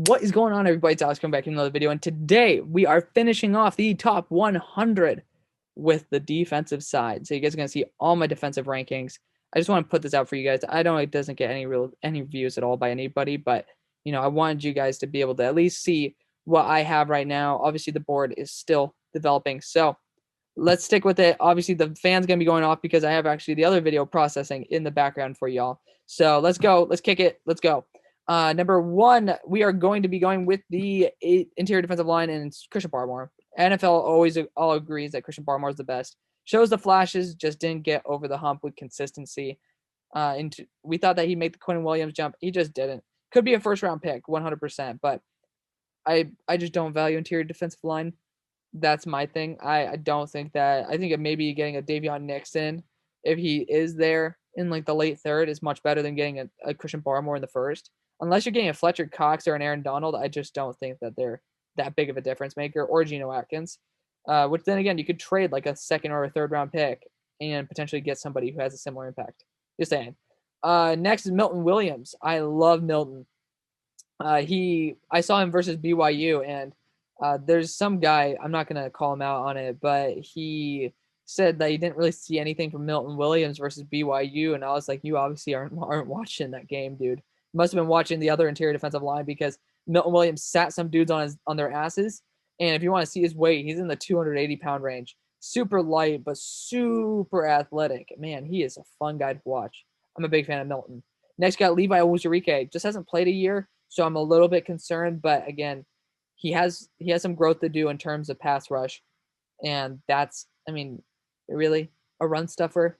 What is going on, everybody? It's Alex coming back in another video, and today we are finishing off the top 100 with the defensive side. So you guys are gonna see all my defensive rankings. I just want to put this out for you guys. I know it doesn't get any views at all by anybody, but I wanted you guys to be able to at least see what I have right now. Obviously, the board is still developing, so let's stick with it. Obviously, the fan's gonna be going off because I have actually the other video processing in the background for y'all. So let's go. Let's kick it. Let's go. Number one, we are going to be going with the interior defensive line and Christian Barmore. NFL always all agrees that Christian Barmore is the best. Shows the flashes, just didn't get over the hump with consistency. We thought that he'd make the Quinn Williams jump. He just didn't. Could be a first round pick, 100%. But I just don't value interior defensive line. That's my thing. I don't think that. I think it maybe getting a Davion Nixon, if he is there in like the late third, is much better than getting a Christian Barmore in the first. Unless you're getting a Fletcher Cox or an Aaron Donald, I just don't think that they're that big of a difference maker, or Geno Atkins. Which then again, you could trade like a second or a third round pick and potentially get somebody who has a similar impact. Just saying. Next is Milton Williams. I love Milton. I saw him versus BYU, and there's some guy, I'm not gonna call him out on it, but he said that he didn't really see anything from Milton Williams versus BYU, and I was like, you obviously aren't watching that game, dude. Must have been watching the other interior defensive line, because Milton Williams sat some dudes on their asses. And if you want to see his weight, he's in the 280-pound range. Super light, but super athletic. Man, he is a fun guy to watch. I'm a big fan of Milton. Next, got Levi Owuzurike. Just hasn't played a year, so I'm a little bit concerned. But again, he has some growth to do in terms of pass rush, and that's, really a run stuffer.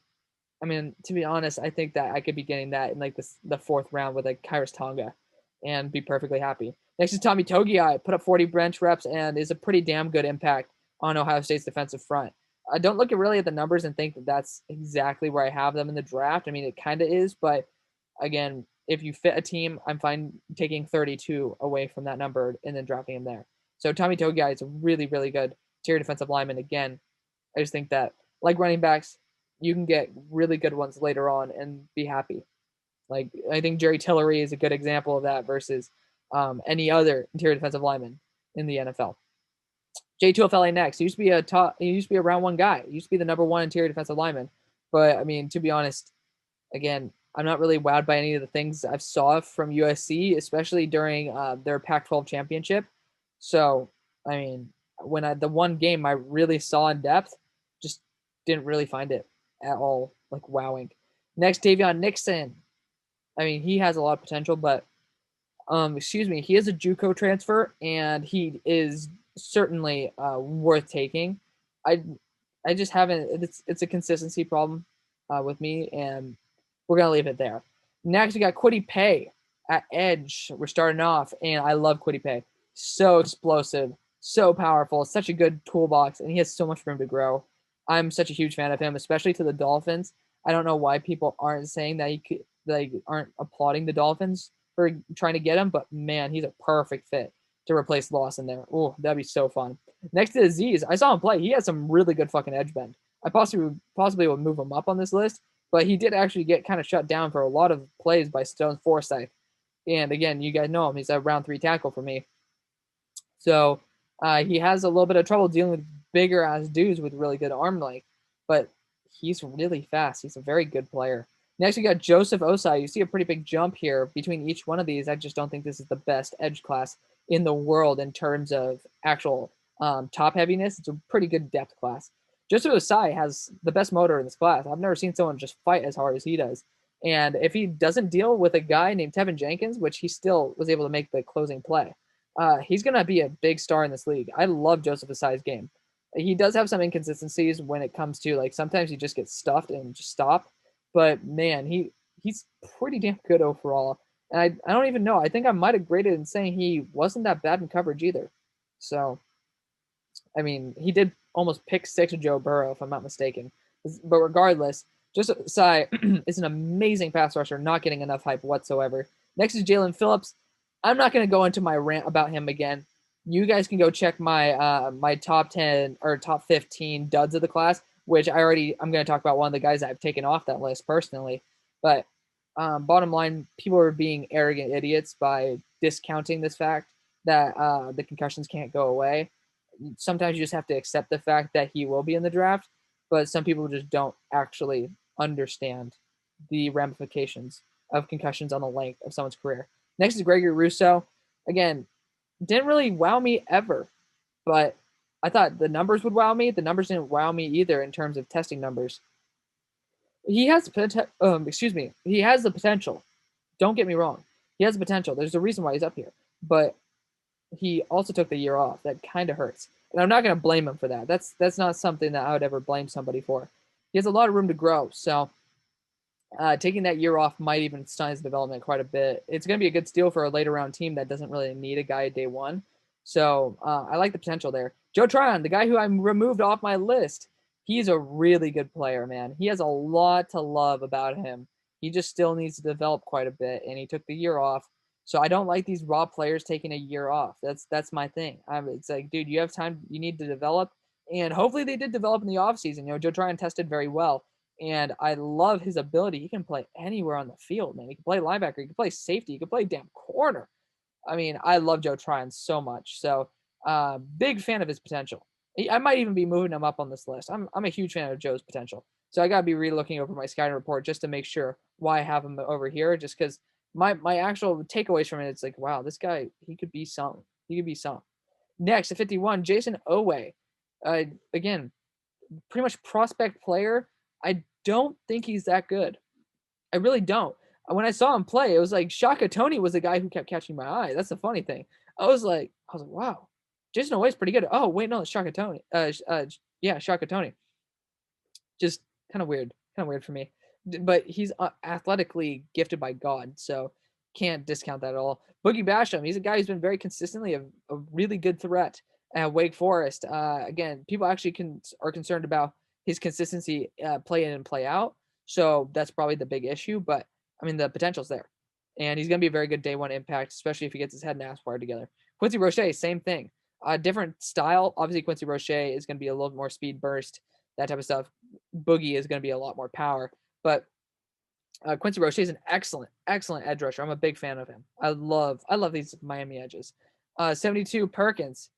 To be honest, I think that I could be getting that in like the fourth round with like Kairos Tonga and be perfectly happy. Next is Tommy Togiai, put up 40 bench reps and is a pretty damn good impact on Ohio State's defensive front. I don't look really at the numbers and think that that's exactly where I have them in the draft. It kind of is, but again, if you fit a team, I'm fine taking 32 away from that number and then dropping him there. So Tommy Togiai is a really, really good interior defensive lineman. Again, I just think that, like running backs, you can get really good ones later on and be happy. Like, I think Jerry Tillery is a good example of that versus any other interior defensive lineman in the NFL. J2FLA next. He used to be a round one guy. He used to be the number one interior defensive lineman. But to be honest, again, I'm not really wowed by any of the things I've saw from USC, especially during their Pac-12 championship. So, when the one game I really saw in depth, just didn't really find it at all like wowing. Next, Davion Nixon. He has a lot of potential, but he is a JUCO transfer, and he is certainly worth taking. I just haven't. It's a consistency problem with me, and we're gonna leave it there. Next, we got Kwity Paye at edge. We're starting off, and I love Kwity Paye. So explosive, so powerful, such a good toolbox, and he has so much room to grow. I'm such a huge fan of him, especially to the Dolphins. I don't know why people aren't saying that aren't applauding the Dolphins for trying to get him, but man, he's a perfect fit to replace Lawson there. Oh, that'd be so fun. Next to Aziz, I saw him play. He has some really good fucking edge bend. I possibly would move him up on this list, but he did actually get kind of shut down for a lot of plays by Stone Forsythe. And again, you guys know him. He's a round 3 tackle for me. So he has a little bit of trouble dealing with bigger ass dudes with really good arm length, but he's really fast. He's a very good player. Next, we got Joseph Osai. You see a pretty big jump here between each one of these. I just don't think this is the best edge class in the world in terms of actual top heaviness. It's a pretty good depth class. Joseph Osai has the best motor in this class. I've never seen someone just fight as hard as he does. And if he doesn't deal with a guy named Tevin Jenkins, which he still was able to make the closing play, he's going to be a big star in this league. I love Joseph Osai's game. He does have some inconsistencies when it comes to, like, sometimes he just gets stuffed and just stop. But man, he's pretty damn good overall. And I don't even know. I think I might have graded in saying he wasn't that bad in coverage either. So, he did almost pick 6 of Joe Burrow, if I'm not mistaken. But regardless, Joseph Sai is an amazing pass rusher, not getting enough hype whatsoever. Next is Jalen Phillips. I'm not going to go into my rant about him again. You guys can go check my my top 10 or top 15 duds of the class, which I'm going to talk about one of the guys I've taken off that list personally. But Bottom line, people are being arrogant idiots by discounting this fact that the concussions can't go away. Sometimes you just have to accept the fact that he will be in the draft, but some people just don't actually understand the ramifications of concussions on the length of someone's career. Next is Gregory Rousseau. Again, didn't really wow me ever, but I thought the numbers would wow me. The numbers didn't wow me either in terms of testing numbers. He has he has the potential. Don't get me wrong. He has the potential. There's a reason why he's up here. But he also took the year off. That kind of hurts. And I'm not going to blame him for that. That's not something that I would ever blame somebody for. He has a lot of room to grow. So taking that year off might even stunt his development quite a bit. It's going to be a good steal for a later round team that doesn't really need a guy at day one. So I like the potential there. Joe Tryon, the guy who I removed off my list, he's a really good player, man. He has a lot to love about him. He just still needs to develop quite a bit, and he took the year off. So I don't like these raw players taking a year off. That's my thing. It's like, dude, you have time. You need to develop, and hopefully they did develop in the offseason. You know, Joe Tryon tested very well. And I love his ability. He can play anywhere on the field, man. He can play linebacker. He can play safety. He can play damn corner. I mean, I love Joe Tryon so much. So, big fan of his potential. I might even be moving him up on this list. I'm a huge fan of Joe's potential. So I gotta be re-looking over my scouting report just to make sure why I have him over here. Just because my actual takeaways from it, it's like, wow, this guy, he could be something. He could be something. Next at 51, Jason Owe. Again, pretty much prospect player. I don't think he's that good. I really don't. When I saw him play, it was like Shaka Tony was the guy who kept catching my eye. That's the funny thing. I was like, wow, Jason Owe's pretty good. Oh wait, no, it's Shaka Tony. Yeah, Shaka Tony. Just kind of weird for me. But he's athletically gifted by God, so can't discount that at all. Boogie Basham, he's a guy who's been very consistently a really good threat at Wake Forest. Again, people actually are concerned about his consistency, play in and play out. So that's probably the big issue. But I mean, the potential's there, and he's going to be a very good day one impact, especially if he gets his head and ass wired together. Quincy Roche, same thing. Different style. Obviously, Quincy Roche is going to be a little more speed burst, that type of stuff. Boogie is going to be a lot more power. But Quincy Roche is an excellent edge rusher. I'm a big fan of him. I love these Miami edges. 72 Perkins.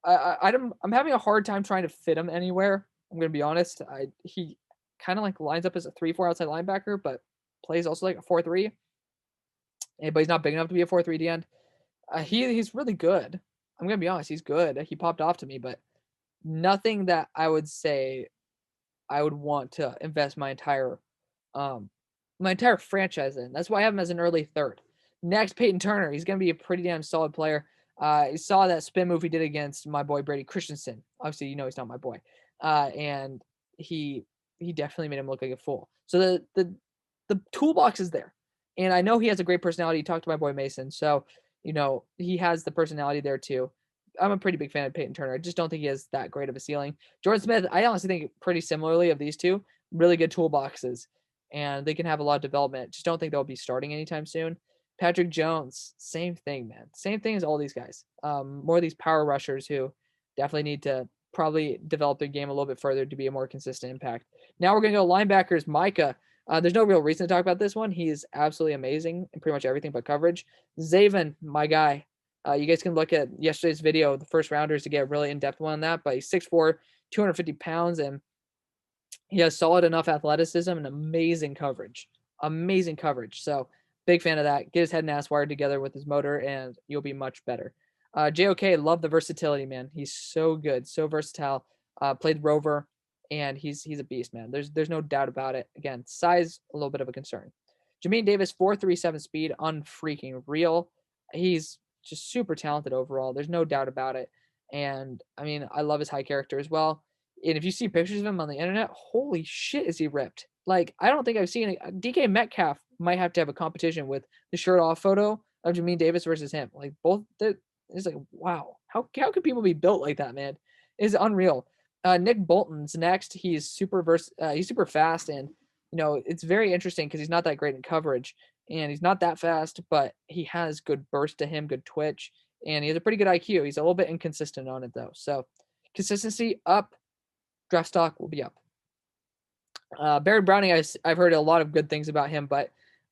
I'm having a hard time trying to fit him anywhere. I'm going to be honest. He kind of like lines up as a 3-4 outside linebacker, but plays also like a 4-3. But he's not big enough to be a 4-3 D end. He's really good. I'm going to be honest. He's good. He popped off to me, but nothing that I would say I would want to invest my entire franchise in. That's why I have him as an early third. Next, Peyton Turner. He's going to be a pretty damn solid player. You saw that spin move he did against my boy Brady Christensen. Obviously, you know he's not my boy, and he definitely made him look like a fool. So the toolbox is there, and I know he has a great personality. He talked to my boy Mason, so you know he has the personality there too. I'm a pretty big fan of Peyton Turner. I just don't think he has that great of a ceiling. Jordan Smith, I honestly think pretty similarly of these two. Really good toolboxes, and they can have a lot of development. Just don't think they'll be starting anytime soon. Patrick Jones, same thing, man. Same thing as all these guys. More of these power rushers who definitely need to probably develop their game a little bit further to be a more consistent impact. Now we're going to go linebackers. Micah. There's no real reason to talk about this one. He is absolutely amazing in pretty much everything but coverage. Zaven, my guy. You guys can look at yesterday's video, the first rounders, to get a really in-depth one on that. But he's 6'4", 250 pounds, and he has solid enough athleticism and amazing coverage. Amazing coverage. So big fan of that. Get his head and ass wired together with his motor, and you'll be much better. JOK, love the versatility, man. He's so good, so versatile. Played Rover, and he's a beast, man. There's no doubt about it. Again, size, a little bit of a concern. Jamin Davis, 4.37 speed, unfreaking real. He's just super talented overall. There's no doubt about it. And, I mean, I love his high character as well. And if you see pictures of him on the internet, holy shit, is he ripped. Like, I don't think I've seen it. DK Metcalf might have to have a competition with the shirt off photo of Jamin Davis versus him. Like, both, it's like, wow. How can people be built like that, man? It's unreal. Nick Bolton's next. He's super fast, and, you know, it's very interesting because he's not that great in coverage, and he's not that fast, but he has good burst to him, good twitch, and he has a pretty good IQ. He's a little bit inconsistent on it, though. So, consistency up, draft stock will be up. Barry Browning, I've heard a lot of good things about him, but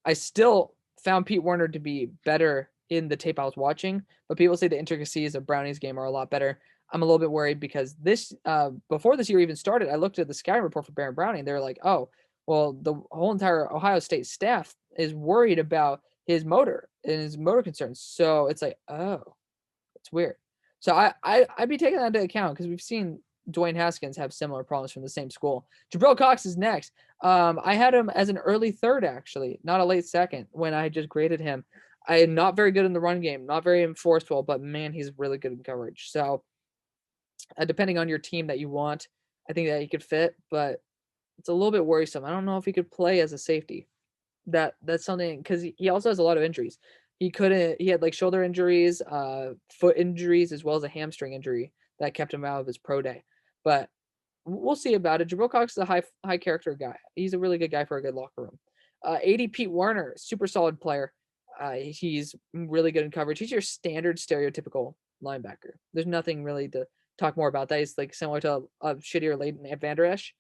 I still found Pete Werner to be better in the tape I was watching, but people say the intricacies of Browning's game are a lot better. I'm a little bit worried because this before this year even started, I looked at the scouting report for Baron Browning. They're like, oh, well, the whole entire Ohio State staff is worried about his motor and his motor concerns. So it's like, oh, it's weird. So I'd be taking that into account because we've seen Dwayne Haskins have similar problems from the same school. Jabril Cox is next. I had him as an early third, actually, not a late second when I just graded him. I am not very good in the run game, not very enforced well, but man, he's really good in coverage. So depending on your team that you want, I think that he could fit, but it's a little bit worrisome. I don't know if he could play as a safety. That's something because he also has a lot of injuries. He had like shoulder injuries, foot injuries, as well as a hamstring injury that kept him out of his pro day. But we'll see about it. Jabril Cox is a high character guy. He's a really good guy for a good locker room. 80 Pete Werner, super solid player. He's really good in coverage. He's your standard stereotypical linebacker. There's nothing really to talk more about that. He's like similar to a shittier Leighton Vander Esch,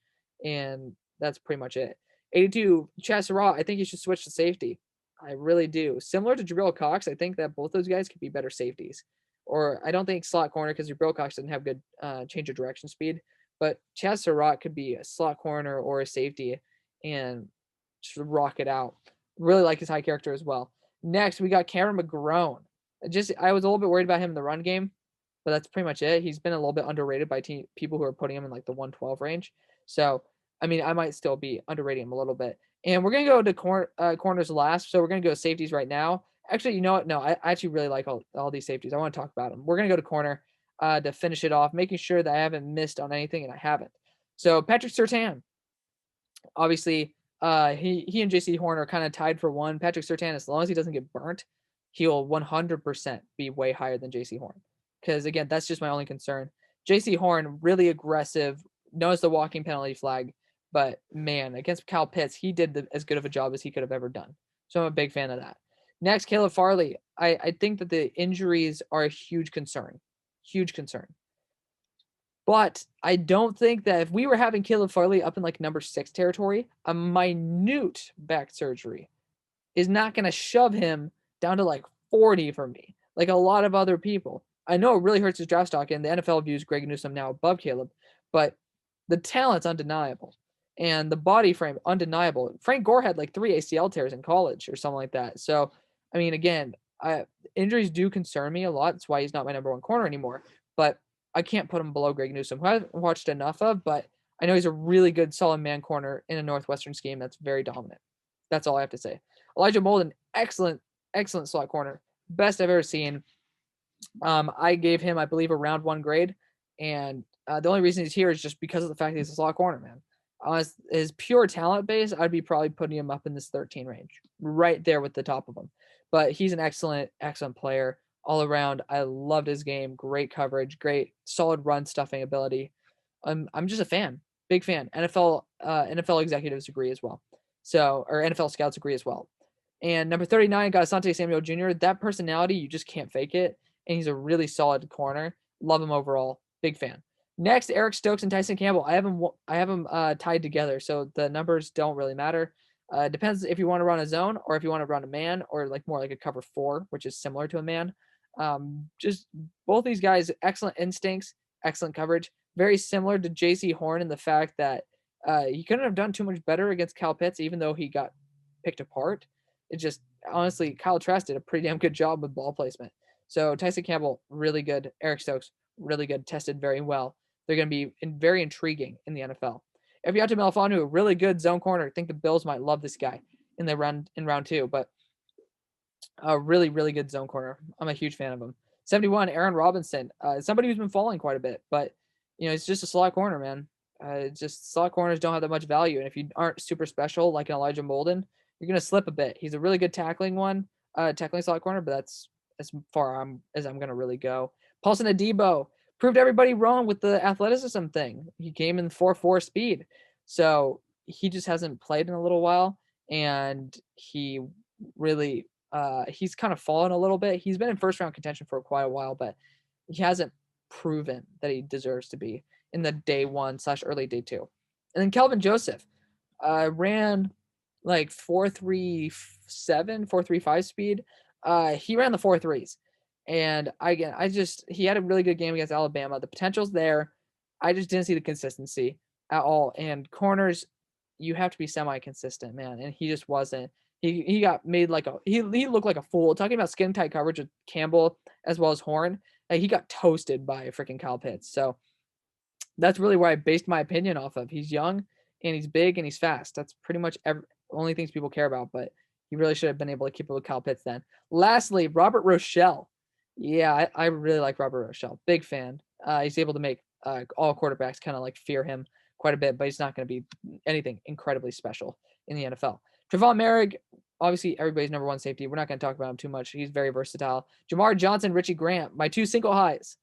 and that's pretty much it. 82 Chaz Surratt, I think you should switch to safety. I really do. Similar to Jabril Cox, I think that both those guys could be better safeties. Or I don't think slot corner because Jabril Cox doesn't have good change of direction speed. But Chaz Surratt could be a slot corner or a safety and just rock it out. Really like his high character as well. Next, we got Cameron McGrone. I was a little bit worried about him in the run game, but that's pretty much it. He's been a little bit underrated by people who are putting him in like the 112 range. So, I mean, I might still be underrating him a little bit. And we're going to go to corners last. So we're going to go safeties right now. Actually, you know what? No, I actually really like all these safeties. I want to talk about them. We're going to go to corner to finish it off, making sure that I haven't missed on anything, and I haven't. So Patrick Surtain, obviously, he and JC Horn are kind of tied for one. Patrick Surtain, as long as he doesn't get burnt, he'll 100% be way higher than JC Horn. Because, again, that's just my only concern. JC Horn, really aggressive, knows the walking penalty flag. But, man, against Kyle Pitts, he did as good of a job as he could have ever done. So I'm a big fan of that. Next, Caleb Farley. I think that the injuries are a huge concern. Huge concern. But I don't think that if we were having Caleb Farley up in like number 6 territory, a minute back surgery is not going to shove him down to like 40 for me, like a lot of other people. I know it really hurts his draft stock, and the NFL views Greg Newsome now above Caleb, but the talent's undeniable. And the body frame, undeniable. Frank Gore had like 3 ACL tears in college or something like that. So, I mean, again, injuries do concern me a lot. That's why he's not my number 1 corner anymore. But I can't put him below Greg Newsome, who I haven't watched enough of, but I know he's a really good, solid man corner in a Northwestern scheme that's very dominant. That's all I have to say. Elijah Molden, excellent slot corner. Best I've ever seen. I gave him, I believe, a round 1 grade. And the only reason he's here is just because of the fact that he's a slot corner, man. On his pure talent base, I'd be probably putting him up in this 13 range, right there with the top of him. But he's an excellent player all around. I loved his game. Great coverage, great solid run stuffing ability. I'm just a fan, big fan. NFL executives agree as well. So, or NFL scouts agree as well. And number 39 got Asante Samuel Jr. That personality, you just can't fake it. And he's a really solid corner. Love him overall. Big fan. Next, Eric Stokes and Tyson Campbell. I have them tied together, so the numbers don't really matter. Depends if you want to run a zone or if you want to run a man or like more like a cover 4, which is similar to a man. Just both these guys, excellent instincts, excellent coverage. Very similar to JC Horn in the fact that he couldn't have done too much better against Kyle Pitts, even though he got picked apart. It just, honestly, Kyle Trask did a pretty damn good job with ball placement. So Tyson Campbell, really good. Eric Stokes, really good. Tested very well. They're going to be very intriguing in the NFL. Efiatu Melifonwu, a really good zone corner. I think the Bills might love this guy in round 2, but a really, really good zone corner. I'm a huge fan of him. 71, Aaron Robinson, somebody who's been falling quite a bit, but it's just a slot corner, man. Just slot corners don't have that much value, and if you aren't super special like an Elijah Molden, you're going to slip a bit. He's a really good tackling slot corner, but that's as far as I'm going to really go. Paulson Adebo proved everybody wrong with the athleticism thing. He came in 4.4 speed. So he just hasn't played in a little while, and he really he's kind of fallen a little bit. He's been in first round contention for quite a while, but he hasn't proven that he deserves to be in the day 1/early day 2. And then Kelvin Joseph ran like 4.37, 4.35 speed. He ran the 4.3s. And again, he had a really good game against Alabama. The potential's there. I just didn't see the consistency at all. And corners, you have to be semi-consistent, man. And he just wasn't. He got made like he looked like a fool. Talking about skin tight coverage with Campbell as well as Horn, he got toasted by freaking Kyle Pitts. So that's really where I based my opinion off of. He's young and he's big and he's fast. That's pretty much only things people care about. But he really should have been able to keep it with Kyle Pitts then. Lastly, Robert Rochelle. Yeah, I really like Robert Rochelle. Big fan. He's able to make all quarterbacks kind of like fear him quite a bit, but he's not going to be anything incredibly special in the NFL. Trevon Merrick, obviously everybody's number one safety. We're not going to talk about him too much. He's very versatile. Jamar Johnson, Richie Grant, my two single highs.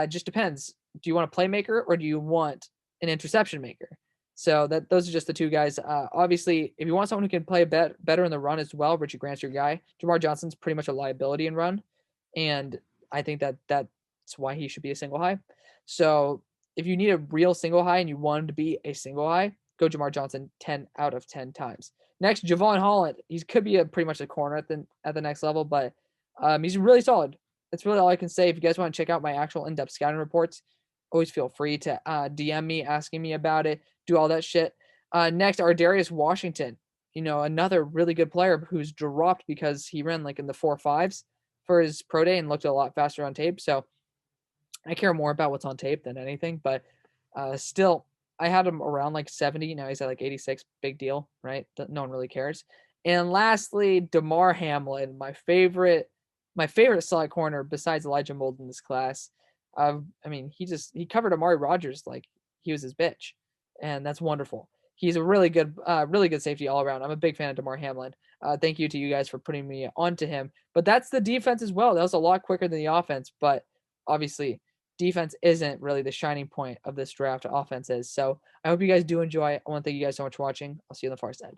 Just depends. Do you want a playmaker or do you want an interception maker? So those are just the two guys. Obviously, if you want someone who can play better in the run as well, Richie Grant's your guy. Jamar Johnson's pretty much a liability in run, and I think that's why he should be a single high. So if you need a real single high and you want him to be a single high, go Jamar Johnson 10 out of 10 times. Next, Javon Holland. He could be pretty much a corner at the next level, but he's really solid. That's really all I can say. If you guys want to check out my actual in-depth scouting reports, always feel free to DM me, asking me about it, do all that shit. Next, Darius Washington. Another really good player who's dropped because he ran like in the 4.5s for his pro day and looked a lot faster on tape. So I care more about what's on tape than anything. But still, I had him around like 70. Now he's at like 86. Big deal, right? No one really cares. And lastly, Damar Hamlin, my favorite slot corner besides Elijah Mold in this class. I mean, he covered Amari Rodgers like he was his bitch, and that's wonderful. He's a really good safety all around. I'm a big fan of Damar Hamlin. Thank you to you guys for putting me onto him. But that's the defense as well. That was a lot quicker than the offense, but obviously defense isn't really the shining point of this draft. Offense is. So I hope you guys do enjoy. I want to thank you guys so much for watching. I'll see you on the far side.